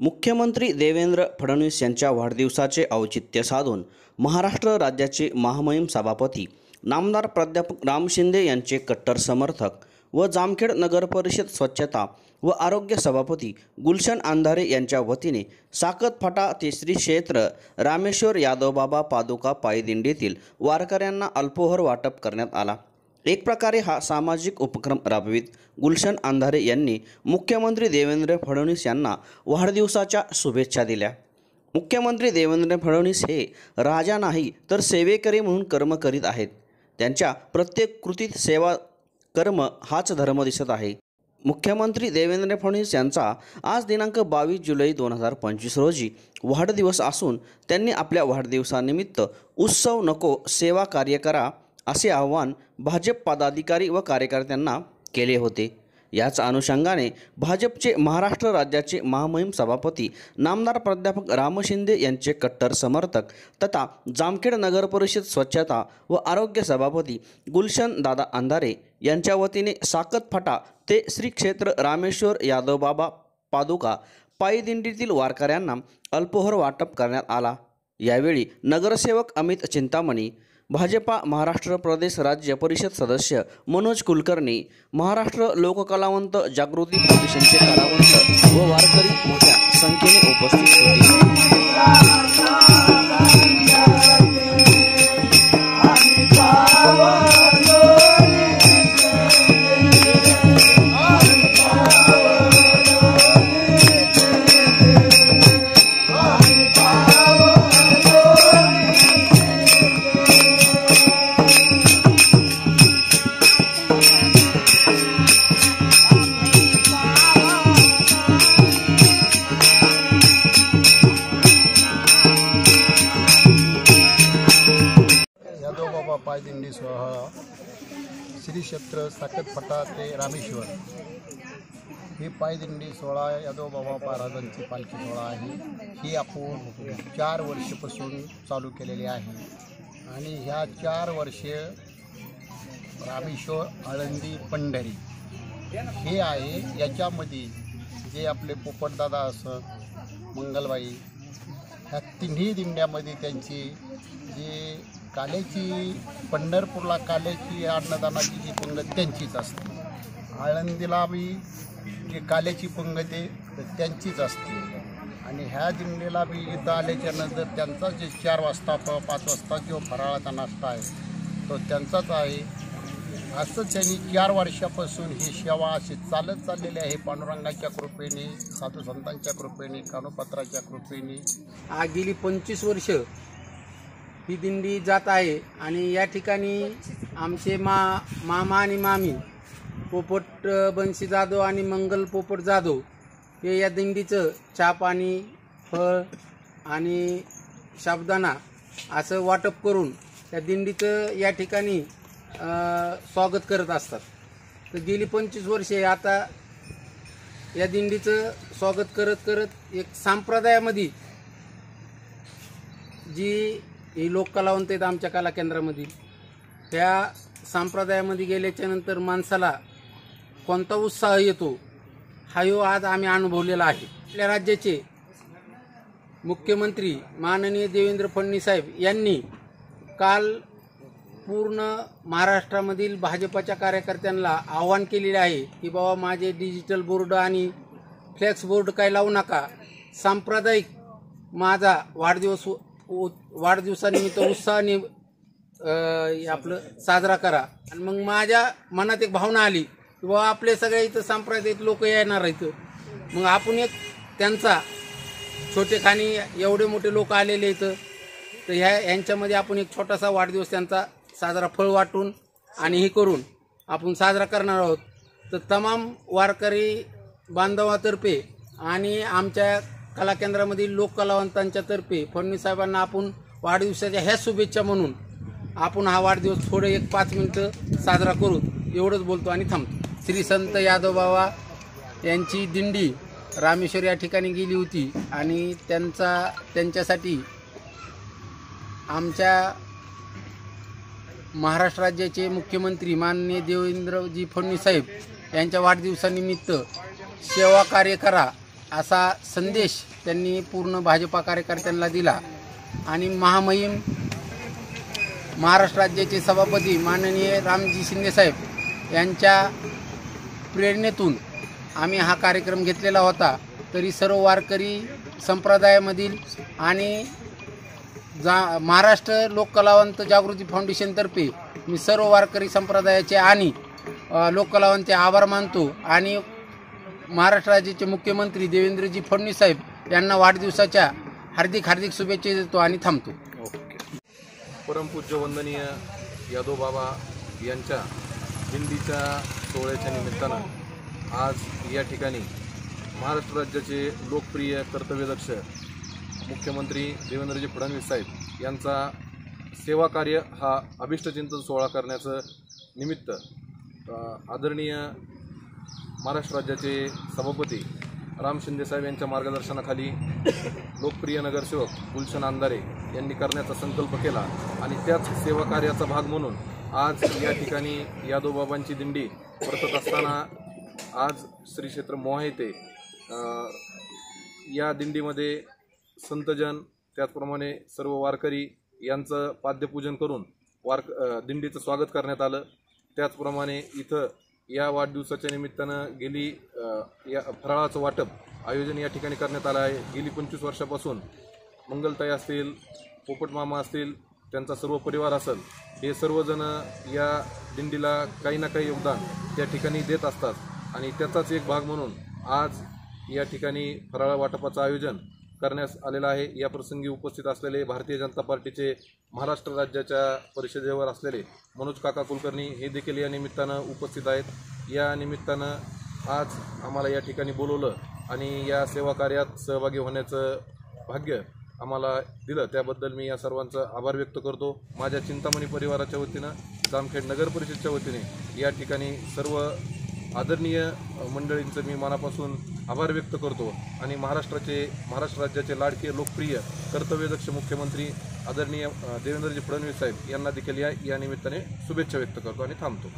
मुख्यमंत्री देवेंद्र फडणवीस यांच्या वाढदिवसाचे औचित्य साधून महाराष्ट्र राज्याचे महामहिम सभापती नामदार प्राध्यापक राम शिंदे यांचे कट्टर समर्थक व जामखेड नगर परिषद स्वच्छता व आरोग्य सभापती गुलशन अंधारे यांच्या वतीने साकत फाटा ते श्री क्षेत्र रामेश्वर यादवबाबा पादुका पायी दिंडीतील वारकऱ्यांना अल्पोहार वाटप करण्यात आला। एक प्रकारे हा सामाजिक उपक्रम राबवित गुलशन अंधारे यांनी मुख्यमंत्री देवेंद्र फडणवीस यांना वाढदिवसाच्या शुभेच्छा दिल्या। मुख्यमंत्री देवेंद्र फडणवीस हे राजा नाही तर सेवेकरी म्हणून कर्म करीत आहेत। त्यांच्या प्रत्येक कृतीत सेवा कर्म हाच धर्म दिसत आहे। मुख्यमंत्री देवेंद्र फडणवीस यांचा आज दिनांक 22 जुलै 2025 रोजी वाढदिवस असून त्यांनी आपल्या वाढदिवसानिमित्त उत्सव नको सेवा कार्य करा असे आवाहन भाजप पदाधिकारी व कार्यकर्त्यांना केले होते। याच अनुषंगाने भाजपचे महाराष्ट्र राज्याचे महामहिम सभापती नामदार प्राध्यापक राम शिंदे यांचे कट्टर समर्थक तथा जामखेड नगर परिषद स्वच्छता व आरोग्य सभापती गुलशन दादा अंधारे यांच्या वतीने साकत फाटा ते श्री क्षेत्र रामेश्वर यादवबाबा पादुका पायी दिंडीतील वारकऱ्यांना अल्पोहार वाटप करण्यात आला। यावेळी नगरसेवक अमित चिंतामणी, भाजपा महाराष्ट्र प्रदेश राज्य परिषद सदस्य मनोज कुलकर्णी, महाराष्ट्र लोककलावंत जागृती फाउंडेशनचे कलावंत व वारकरी मोठ्या संख्येने उपस्थित होते। यादवबाबा पायदिंडी सोहळा श्री क्षेत्र साकत फाटा ते रामेश्वर ही पायदिंडी सोहळा यादवबाबा महाराजांची पालखी सोहळा आहे। ही आपण 4 वर्षापासून चालू केलेली आहे आणि ह्या 4 वर्षे रामेश्वर, आळंदी, पंढरी हे आहे। याच्यामध्ये जे आपले पोपटदादा असं मंगलबाई ह्या तिन्ही दिंड्यामध्ये त्यांची जी काल्याची पंढरपूरला काल्याची अन्नदानाची जी पंगत त्यांचीच असते, आळंदीला बी जी काल्याची पंगत आहे तर त्यांचीच असते आणि ह्या दिंडीला बी इथं आल्याच्या नंतर त्यांचा जे 4 वाजता 5 वाजता जो फराळाचा नाश्ता आहे तो त्यांचाच आहे। असं त्यांनी 4 वर्षापासून ही सेवा अशी चालत चाललेली आहे। पांडुरंगाच्या कृपेने, साधू संतांच्या कृपेने, कानोपत्राच्या कृपेने गेली 25 वर्ष ही दिंडी जात आहे आणि या ठिकाणी आमचे मामा आणि मामी पोपट बंशी जाधव आणि मंगल पोपट जाधव हे या दिंडीचं चहा पाणी, फळ आणि साबुदाणा असं वाटप करून त्या दिंडीचं या ठिकाणी स्वागत करत असतात। तर गेली 25 वर्षे आता या दिंडीचं स्वागत करत करत एक संप्रदायामध्ये जी ही लोककलावंत आहेत आमच्या कला केंद्रामधील, त्या संप्रदायामध्ये गेल्याच्या नंतर माणसाला कोणता उत्साह येतो हा आज आम्ही अनुभवलेला आहे। आपल्या राज्याचे मुख्यमंत्री माननीय देवेंद्र फडणवीस साहेब यांनी काल पूर्ण महाराष्ट्रामधील भाजपाच्या कार्यकर्त्यांना आवाहन केलेले आहे की बाबा माझे डिजिटल बोर्ड आणि फ्लेक्स बोर्ड काही लावू नका, सांप्रदायिक माझा वाढदिवसानिमित्त उत्साहाने आपलं साजरा करा। आणि मग माझ्या मनात एक भावना आली की बाबा आपले सगळे इथं सांप्रदायिक लोक येणार आहेत, मग आपण एक त्यांचा छोटेखानी एवढे मोठे लोक आलेले इथं तर यांच्यामध्ये आपण एक छोटासा वाढदिवस त्यांचा साजरा फळ वाटून आणि हे करून आपण साजरा करणार आहोत। तर तमाम वारकरी बांधवातर्फे आणि आमच्या कला केंद्रामधील लोककलावंतांच्या तर्फे फडणवीस साहेबांना आपण वाढदिवसाच्या ह्या शुभेच्छा म्हणून आपण हा वाढदिवस थोडे 1-5 मिनिटं साजरा करू एवढंच बोलतो आणि थांबतो। श्री संत यादवबाबा यांची दिंडी रामेश्वर या ठिकाणी गेली होती आणि त्यांच्यासाठी आमच्या महाराष्ट्र राज्याचे मुख्यमंत्री माननीय देवेंद्रजी फडणवीस साहेब यांच्या वाढदिवसानिमित्त सेवा कार्य करा असा संदेश त्यांनी पूर्ण भाजपा कार्यकर्त्यांना दिला आणि महामहिम महाराष्ट्र राज्याचे सभापती माननीय रामजी शिंदेसाहेब यांच्या प्रेरणेतून आम्ही हा कार्यक्रम घेतलेला होता. तरी सर्व वारकरी संप्रदायामधील आणि महाराष्ट्र लोककलावंत जागृती फाउंडेशनतर्फे मी सर्व वारकरी संप्रदायाचे आणि लोककलावंतचे आभार मानतो आणि महाराष्ट्र राज्याचे मुख्यमंत्री देवेंद्रजी फडणवीस साहेब यांना वाढदिवसाच्या हार्दिक हार्दिक शुभेच्छा देतो आणि थांबतो. परमपूज्य वंदनीय यादव बाबा यांच्या दिंडीच्या सोहळ्याच्या निमित्तानं आज या ठिकाणी महाराष्ट्र राज्याचे लोकप्रिय कर्तव्यदक्ष मुख्यमंत्री देवेंद्रजी फडणवीस साहेब यांचा सेवा कार्य हा अभिष्टचिंतन सोहळा करण्याचं निमित्त आदरणीय महाराष्ट्र राज्याचे सभापती राम शिंदेसाहेब यांच्या मार्गदर्शनाखाली लोकप्रिय नगरसेवक गुलशन अंधारे यांनी करण्याचा संकल्प केला आणि त्याच सेवा कार्याचा भाग म्हणून आज या ठिकाणी यादवबाबांची दिंडी परतत असताना आज श्री क्षेत्र मोहा येथे या दिंडीमध्ये संतजन त्याचप्रमाणे सर्व वारकरी यांचं पाद्यपूजन करून दिंडीचं स्वागत करण्यात आलं. त्याचप्रमाणे इथं या वाढदिवसाच्या निमित्तानं गेली या फराळाचं वाटप आयोजन या ठिकाणी करण्यात आलं आहे. गेली 25 वर्षापासून मंगलताई असतील, पोपट मामा असतील, त्यांचा सर्व परिवार असेल, हे सर्वजण या दिंडीला काही ना काही योगदान त्या ठिकाणी देत असतात आणि त्याचाच एक भाग म्हणून आज या ठिकाणी फराळ वाटपाचं आयोजन करण्यास आलेलं आहे. या प्रसंगी उपस्थित असलेले भारतीय जनता पार्टीचे महाराष्ट्र राज्याच्या परिषदेवर असलेले मनोज काका कुलकर्णी हे देखील या निमित्तानं उपस्थित आहेत. या निमित्तानं आज आम्हाला या ठिकाणी बोलवलं आणि या सेवा कार्यात सहभागी होण्याचं भाग्य आम्हाला दिलं, त्याबद्दल मी या सर्वांचा आभार व्यक्त करतो. माझ्या चिंतामणी परिवाराच्या वतीनं, जामखेड नगर परिषदच्या वतीने या ठिकाणी सर्व आदरणीय मंडळींचं मी मनापासून आभार व्यक्त करतो आणि महाराष्ट्र राज्याचे लाडके लोकप्रिय कर्तव्यदक्ष मुख्यमंत्री आदरणीय देवेंद्रजी फडणवीस साहेब यांना देखील या निमित्ताने शुभेच्छा व्यक्त करतो आणि थांबतो.